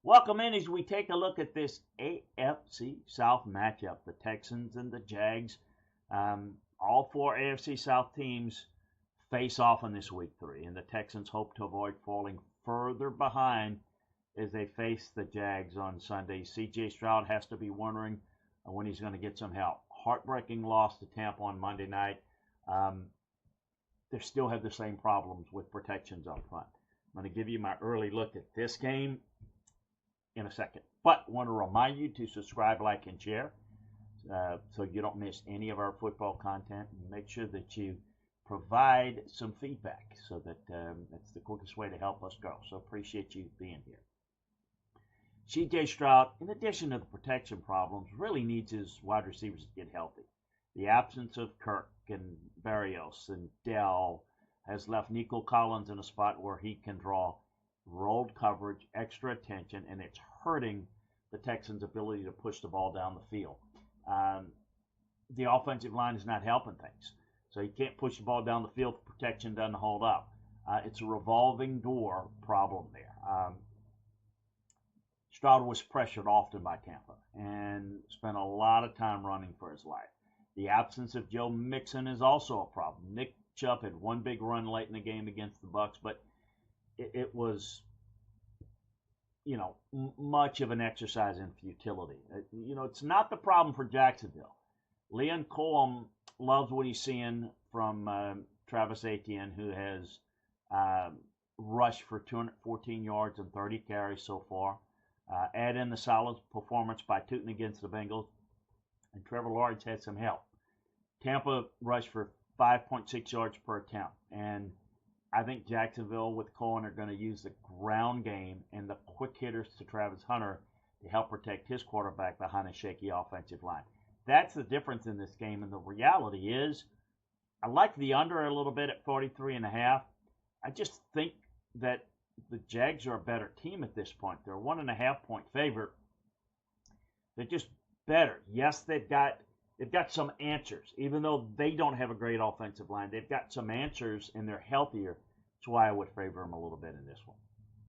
Welcome in as we take a look at this AFC South matchup. The Texans and the Jags. All four AFC South teams face off in this week 3, and the Texans hope to avoid falling further behind as they face the Jags on Sunday. C.J. Stroud has to be wondering when he's going to get some help. Heartbreaking loss to Tampa on Monday night. They still have the same problems with protections up front. I'm going to give you my early look at this game in a second. But I want to remind you to subscribe, like, and share so you don't miss any of our football content. And make sure that you provide some feedback so that that's the quickest way to help us grow. So appreciate you being here. C.J. Stroud, in addition to the protection problems, really needs his wide receivers to get healthy. The absence of Kirk and Barrios and Dell has left Nico Collins in a spot where he can draw rolled coverage, extra attention, and it's hurting the Texans' ability to push the ball down the field. The offensive line is not helping things. So you can't push the ball down the field if protection doesn't hold up. It's a revolving door problem there. Stroud was pressured often by Tampa and spent a lot of time running for his life. The absence of Joe Mixon is also a problem. Nick Chubb had one big run late in the game against the Bucs, but it was, much of an exercise in futility. It's not the problem for Jacksonville. Leon Colm loves what he's seeing from Travis Etienne, who has rushed for 214 yards and 30 carries so far. Add in the solid performance by Tootin against the Bengals, and Trevor Lawrence had some help. Tampa rushed for 5.6 yards per attempt, and I think Jacksonville with Cohen are going to use the ground game and the quick hitters to Travis Hunter to help protect his quarterback behind a shaky offensive line. That's the difference in this game, and the reality is I like the under a little bit at 43.5. I just think that the Jags are a better team at this point. They're a 1.5-point favorite. They're just better. Yes, they've got some answers. Even though they don't have a great offensive line, they've got some answers and they're healthier. That's why I would favor them a little bit in this one.